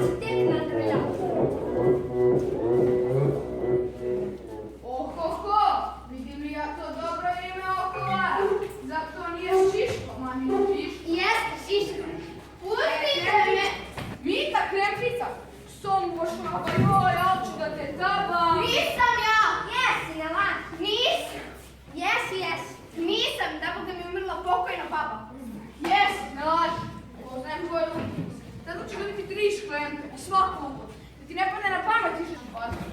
se tek nadrljao. Ohoho, vidim li ja to dobro ime okovara? Zar to nije Šiško, mamino Šiško? Jeste, Šiško. Pustite me! Mita Krempica, som bošnjava, joj, ja ću da te tabam. Nisam ja! Jesi, Jelan, nisam. Jesi. Nisam, da Boga mi umrla pokojna baba. Jesi, ne laži. Poznajem tvoju ljubicu. Zato ću dobiti 3 šklempe, svaku ugo. Da ti ne padne na pamet išeš pati.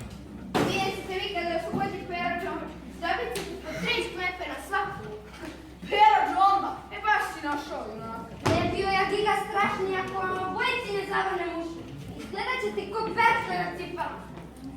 Vidjet ćete vi kada još uvodi Pera Džomba. Dobit ćete po 3 šklepe na svaku ugo. Pera Džomba, baš si našao junaka. Ne bio ja giga strašniji ako vam obojici ne zavrnem uši. Izgledat ćete ko pertle na cipama.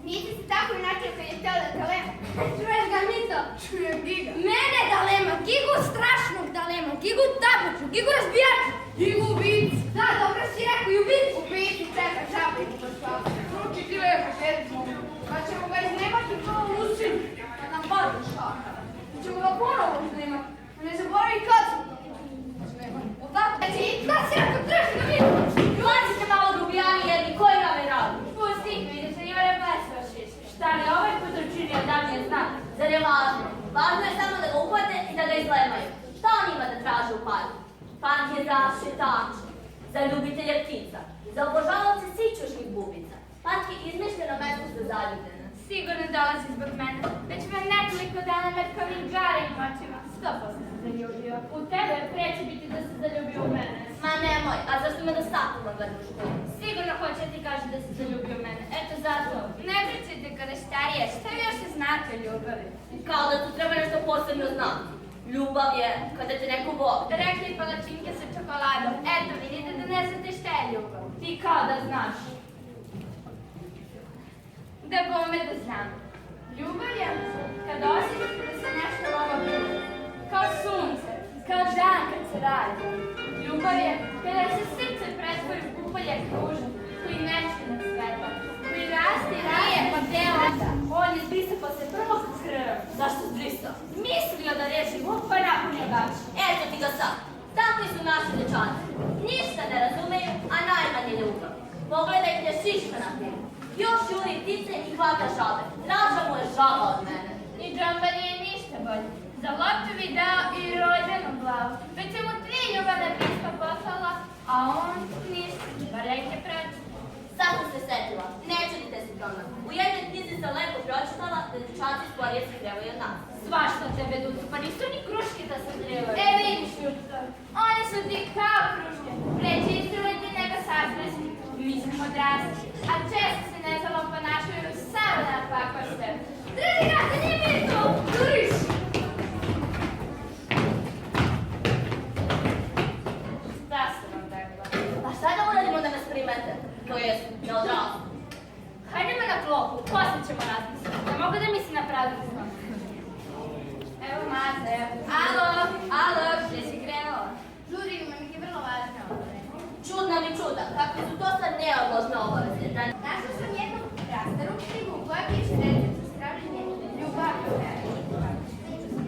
Nisi se tako i načeo kad je htio da te lema. Čuješ ga, Mito? Čujem giga. Mene da lema, gigu strašnog da lema, gigu tabuću, gigu razbijaču. Gigu ubici. Da, dobro si rekao, i ubici. Ubici tebe, žabri mu to stava. Ruči ti lepo, Pera Džomba. Pa ćemo ga iznemati kao Lucinu, kad nam padne šaka. Mi ćemo ga ponovo iznemati. Ne zaboravi kad smo ga iznemati. O tako? Znači, da si rekao, treši ga Mito. Ulazite malo grubijani jedni, koji nam je radi? Pusti ih, vidiš da njima ne plesva Šiško. Šta ne ovaj put učinio da mi je znak? Zar je važno? Važno je samo da ga uhvate i da ga izlemaju. Šta on ima da traže u padu? Pan je za šetače, za ljubitelje ptica, za obožavaoce sićušnih bubica. Patki izmišljeno mesto za zaljubljene. Sigurno dolazi zbog mene. Već me nekoliko dana metkovim žarim očima. 100% se zaljubio. U tebe preće biti da se zaljubio u mene. Ma nemoj, a zašto me do stakuma gledaš u školu? Sigurno hoće ti kaže da se zaljubio u mene. Eto zato. Ne pričajte kada starije. Šta vi još ne znate o ljubavi? Kao da tu treba nešto posebno znati. Ljubav je kada te neko voli. Rekli palačinke sa čokoladom. Eto, vidite da ne znate šta je ljubav. Ti kao da znaš. Da bome da znam. Ljubav je kada osjetite da se nešto vama pruži. Kao sunce, kao dan kad se radi. Ljubav je kada se srce pretvori u kupolje kruža, koji neće na sveta, koji raste i raje, pa gde onda? On je zbrisao posle prvog krva. Zašto zbrisao? Mislio da reši vuk, pa nakon je baš. Eto ti ga sad. Takvi su naši dečaci. Ništa ne razumeju, a najmanje ljubav. Pogledajte Šiška na primjer. Još juri ptice i hvata žabe. Draža mu je žaba od mene. I Džomba nije ništa bolje. Za loptu bi dao i rođenu glavu. Već je mu 3 ljubavna pisma poslala, a on ništa. Bar ja ih je preći. Sad sam se setila. Ne čudite se tome. U jednoj knjizi sam lepo pročitala da dečaci skorije se grevaju od nas. Svašta tebe ducu, pa nisu ni kruške da se zljevaju. Vidiš, Juto, oni su ti kao kruške. Preći istruliti nego sasvesti. Mi smo odrasli, a često se nezalo ponašaju samo na pakošte. Drži ga, za njim je to! Juriš! Šta sam vam rekla? Pa šta da uradimo da nas primete? To jest, da odrasli. Hajdemo na klopu, poslije ćemo razmisliti. Ne mogu da mi se napraviti s vama. Evo Maza, evo. Alo, gdje si krenula? Žuri, ima neki vrlo važne obaveze. Čudna mi čuda. Kakve su to sad neodložne obaveze? Našla sam jednu prastaru knjigu u kojoj piše recept za spravljanje ljubavi u kraju.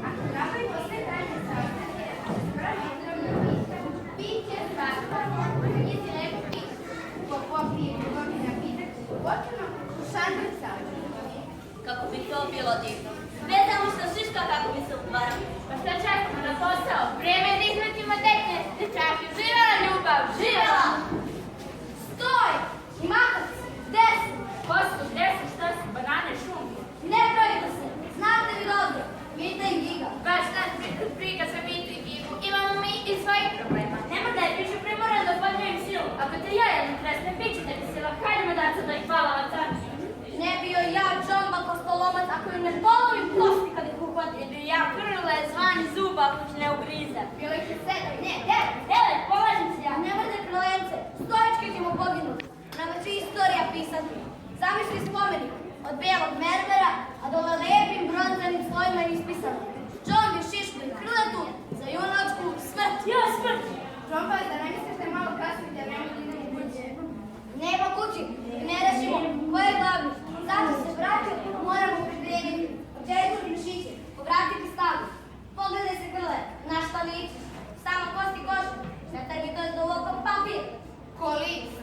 Ako napravimo sve trajne savrane, spravi izravno lista, biće svašta, knjizi lepo piše, ko popije ljubavi napitak, počeno u šandru savrane. Kako bi to bilo divno. Vezamo što Šiška kako bi se utvarao. Pa šta čekamo na posao? Vreme je da izletimo dete. Dečaki, živela ljubav! Živela! Stoj! Makac! Desno! Poslu, gde si, šta si, banane, šunke? Ne pravimo se! Znate vi dobro! Mita i Giga! Baš nas briga za Mitu i Gigu. Imamo mi i svojih problema. Nema da je više primoran da odvaljujem silu. Ako te ja jednom tresnem, bit će tebi sila. Hajdemo da se da ih hvala vam tanči. Ne bio ja Džomba kostolomac ako im ne polovim kosti kad ih uhvatim. Ili ja krle zvani zuba ako će ne ugrize. Bilo ih je 7, ne, 9, polažem se ja. Ne mrde krlence, stojički ćemo poginuti. Nama će istorija pisati. Zamisli spomenik od bijelog mermera, a dole lepim bronzanim slojima je ispisano. Džombi, Šišku i Krletu za junačku smrt. Ja, smrt! Džomba, da ne misliš da je malo kasno i da nema da idemo kući. Nema kući, ne rešimo. Ko je glavni? Zato se vratio, moramo pripremiti. Četiri mišiće, povratiti stavu. Pogledaj se Krle, na šta liči. Samo kosti koša, ne trbi to je dovoko papir. Ko lice?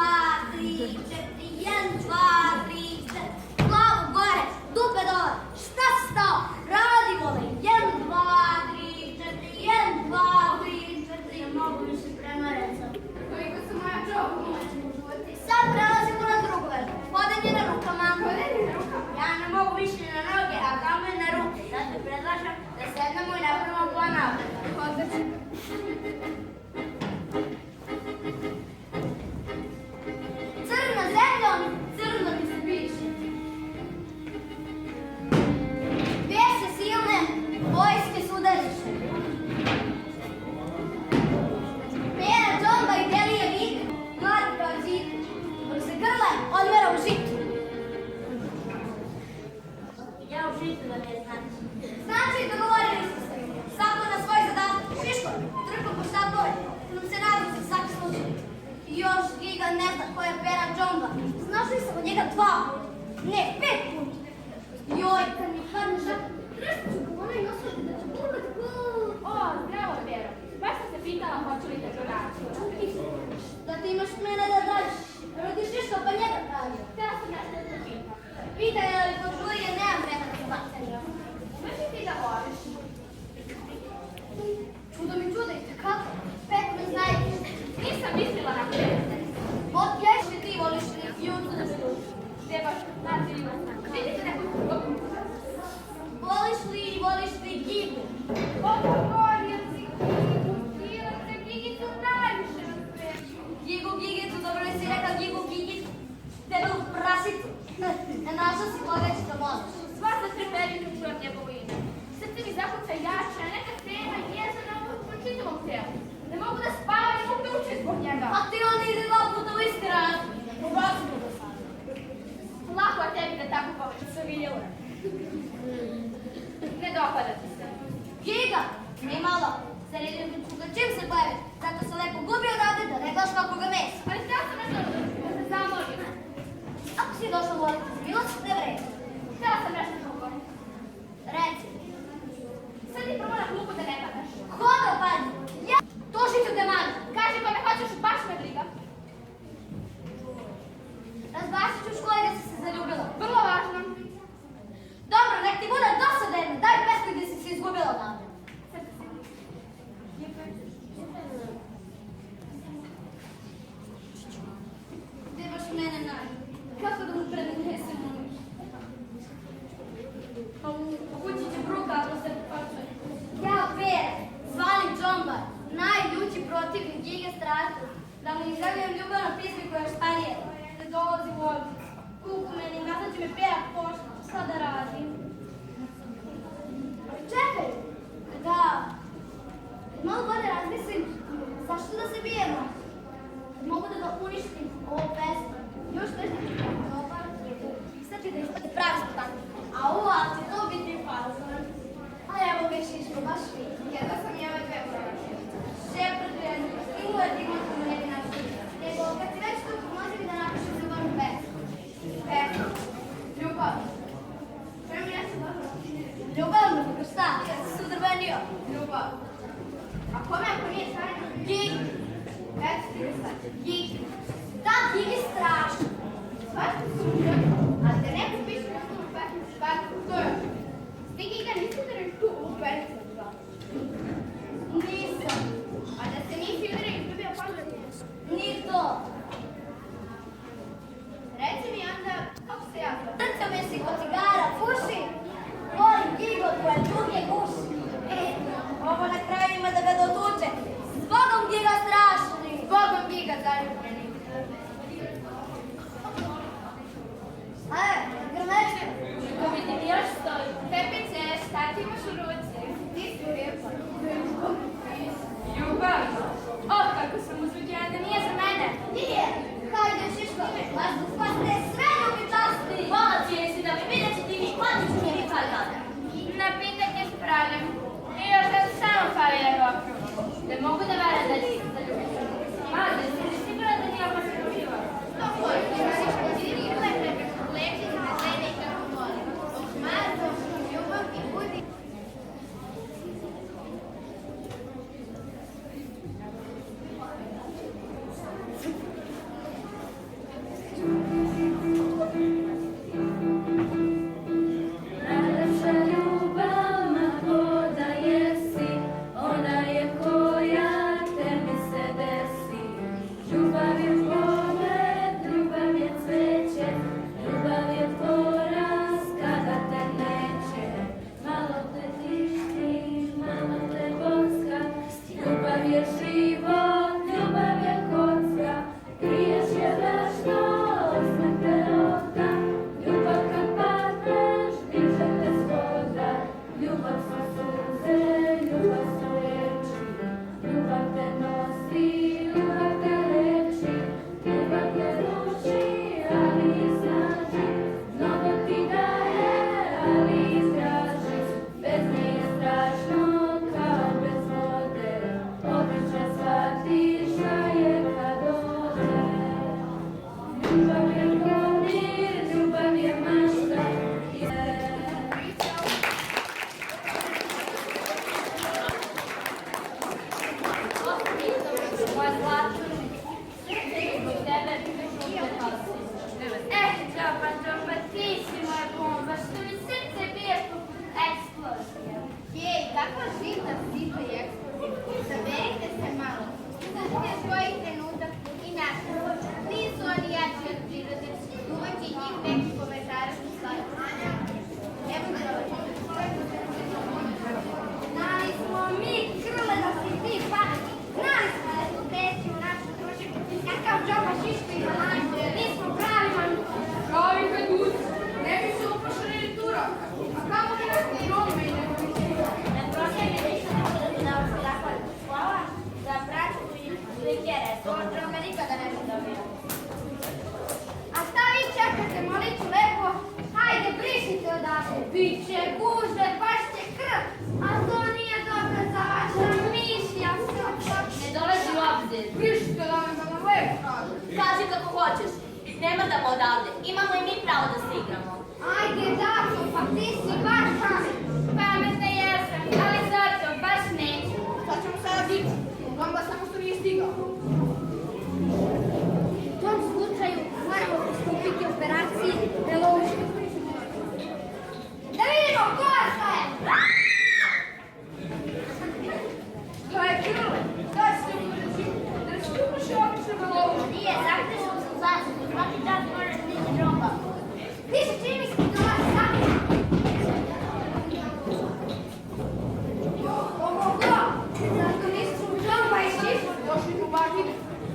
dva, tri, četiri, 1, 2, 3, 4. Glavu gore, dupe dole. Šta si stao? Radi vole. 1, 2, 3, 4, 1, 2, 3, 4. Mogu više premareca. Koliko su moja čoba umoći u životi? Sad prelazimo na drugu vežbu. Hodanje na rukama. Hodanje na rukama? Ja ne mogu više na noge, a kamoli na ruke. Zato predlažem da sednemo i napravimo plan napreda. Odlično. Crno zemljom, crno mi se piše. Dve se silne vojske sudariše. Pera, džomba i delije vik, mladi kao zid. Dok se grle, odmera u žitu. Ja u žitu da ne znači. Znači, dogovorili smo se. Svako na svoj zadatak. Šiško, trko po štapove. Nam se nadam za svaki slučaj. I još Giga ne zna ko je Pera džomba. Znaš li sam od njega 2 puta? Ne, 5 puta. Joj, kad mi padne žak, treću ga onaj nosati da će bulet gol. O, zdravo, Vero. Baš sam se pitala hoću li te pronaći. Da ti imaš mene da daš. Rodiš Šiško pa njega traži. Htjela sam nešto da te pitam. Pitaj je li požuri jer nemam vremena za bacanje. Znaš li ti da voliš? Čudo mi čudajte, kako? Pet me znajte. Nisam mislila na tebe. Od ješi ti voliš jucu da se ljubi. Gdje baš znači ima znam. Vidite neku drugu. Voliš li Gigu? Odgovorio si Gigu, Gigice, Gigicu najviše na svijetu. Gigicu, dobro li si rekao Gigicu? Tebe u prasicu. Ne našao si koga će da voliš. Sva za trepericu čujem njegovo ime. Srce mi zakuca jače, a neka tema jeza na ovom čitavom telu. Ne mogu da spavam, ne mogu da učim zbog njega. A ti onda ide 2 puta u isti razred. U razredu do sada. Lako je tebi da tako poveš sa Vile. Ne dopada ti se. Giga, ne malo. Sredim da čim se pojavi. Zato se lepo gubi odavde da ne gledaš kako ga mesa. Ali htjela sam nešto da se zamolim. Ako si došla voliti, bilo se ne vredi. Htjela sam nešto drugo. Reci. Sad ti prvo na klupu da ne padaš. Koga padne? Ja tužit ću te mani. Kaži kome hoćeš, baš me briga. Razbašit ću u školi da si se zaljubila. Vrlo važno. Dobro, nek ti bude dosadeno. Daj pesmu gdje si se izgubila odavde. Gdje baš mene nađe? Kako da mu prenesem u kući će bruka ako se počne. Ja, Pera, zvani džomba, najljući protivnik Gige Strašno, da mu izravljam ljubav na pismi koja je štarije. Ne dolazi u ovdje. Kuku meni, nazad će me Pera pošla. Šta da radim? Ali čekaj, da, malo bolje razmislim, zašto da se bijemo? Mogu da ga uništim, ovo pesma. Još nešto dobar, sad će da ispati pravi spotan. A ova će to biti fazon. A evo ga Šiško, baš vidi. Jedva sam i ove 2 pronašla. Šepard je stigu je dignuti mu neki način. Nego, kad si već tu, može mi da napišem ljubavnu pesmu. Pesma. Ljubav. Čujem ja se dobro. Ljubavnu, kako šta? Kad si se udrvenio. Ljubav. A kome ako nije tajna? Gig, Reci ti mi sad. gig. Da, gig je strašno. Svašta sumnjam, a da neko piše na svom pesmu svašta, to je. Ti Giga nisi udarili tu u pesmu. Nisam. A da se nisi udarili, to bi ja pogledala. Ni to. Reci mi onda, kako se ja zove? Trca me si kod cigara, puši. Volim gigo koje druge guši. Ovo na kraju ima da ga dotuče. Zbogom giga strašni. Zbogom Giga zaljubljeni. Grmečka. Ko vidim još stoji. Pepice, šta ti imaš u ruci? Ti Biće gužve, baš će krv, a to nije dobro za vaša mišlja. Ne dolazi u obzir. Pišite da mi vam lepo kažem. Kaži kako hoćeš. Nema da odavde. Imamo i mi pravo da se igramo. Ajde, Daco, pa ti si baš pamet. Pametna jesam, ali zato baš neću. Šta ćemo sada biti? Gomba samo što nije stigao. U tom slučaju moramo pristupiti operaciji Revolution. Da vidimo ko ostaje! To je Krle. Da ćete mu reći. Da ćete upuši obično galovu. Nije, zahtešao sam zaštitu, svaki čas moraš stići Džomba. Ti se čini mi dolazi sami. Ovoga! Zato nisu Džomba i Šiško. Došli u bakine.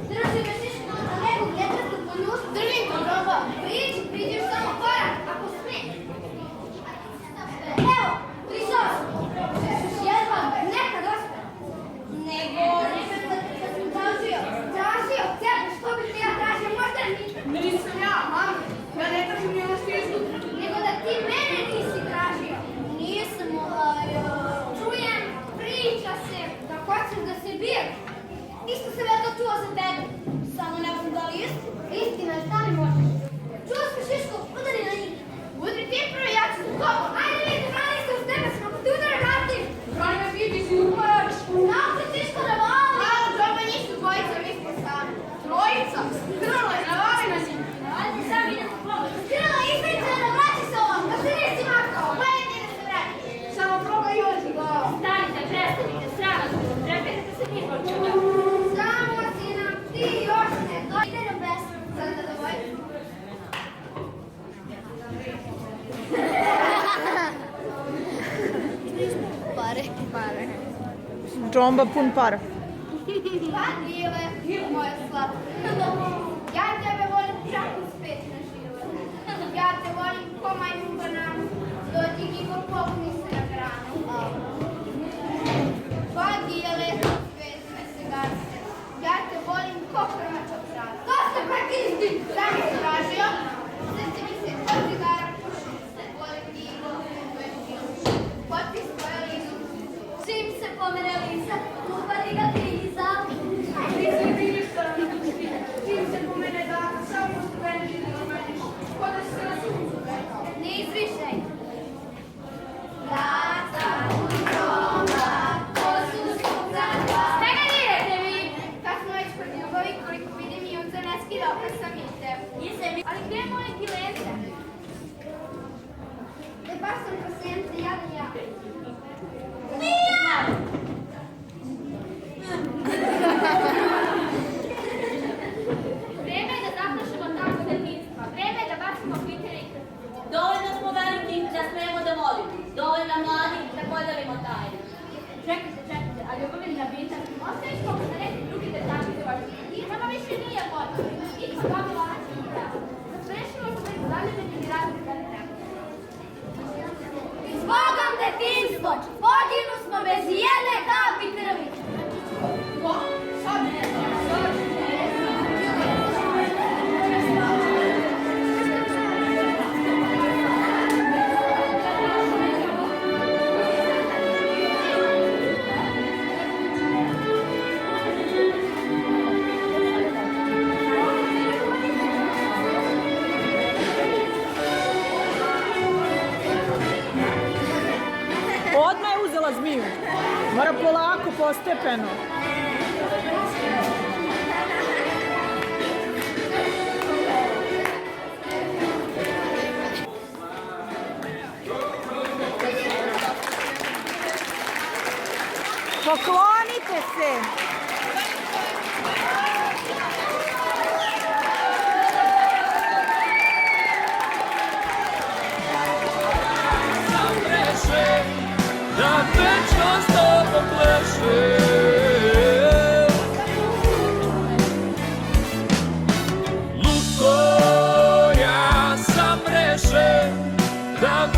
Drži me Šiško za nekog ljetrastu po ljustu. Držim to, Džomba. Priđeš samo korak, ako smiješ. Evo, prišao sam. Jedva, nekad ospeo. Nego, da sam tražio. Tražio, tebe, što bi ti ja tražio, možda Nisam ja, mami. Ja ne tražim ni ono stisku. nego da ti mene nisi tražio. Nisam, čujem, priča se da hoćeš da se biraš. Isto sam ja to čuo za tebe. Samo ne znam da li istina. Istina je, šta mi možeš? Čuo sam Šiško, udari na njih. Udri ti prvi, ja ću s tobom. Ajde vidite, brani se uz tebe, smo ti udari vrati. Brani me ti si uparač. Nauči Šiško da voli. Hvala, Džomba, nisu dvojica, mi smo sami. Trojica. Krle, navari na njih. Ajde, sam idem u pomoć. Krila, izbriče da vraći se ovom, da se nisi makao. Gledajte da se vrati. Samo probaj oči glava. Stanite, prestanite, srama se. Trepete se mi počuda. Samo si nam ti još ne dojde do besna. Sad da dovojim. Pare. Džomba pun para. Pa dile, moja slatka. Ja tebe volim čak uz 5 na život. Ja te volim ko majmun bananu. Dođi Igor popuni se na granu. Pa dile, pesme se gase. Ja te volim ko krmač od praza. To ste prekizdi! Šta mi se tražio? Srce mi se od cigara puši. Volim Igor, potpis tvoja lizu. Čim se pomere lica, upadi ga kriza. Ti se vidiš što nam duši. Čim se po mene da, samo što mene živi da meniš. Ko da si se na suncu rekao. Ne izvišaj. Vrata u Džomba, ko su sutra dva. Šta ga direte vi? Kad smo već kod ljubavi, koliko vidim Junca ne skida opet sam i te. Ali gdje je moje kilence? Baš sam pacijenta, jadan ja. Vreme je da zaplašimo tako detinjstva. Vreme je da bacimo pitanje i krv. Dovoljno smo veliki da smemo da volimo. Dovoljno mladi da podelimo tajne. Čekajte, a ljubavina bitan. Ostaviš koliko za neki drugi detalji za vaš život. Nama više nije potrebno. Ići dobila naći pravo. Zaprešimo se da zaljubeni i razli da ne treba. Zbogom detinjstvo, podinu smo bez jedne kapi krvi. Ko? Sad ne znam. Odmah je uzela zmiju. Mora polako, postepeno. Poklonite se. Da večnost tobom pleše. Luko, ja sam rešen da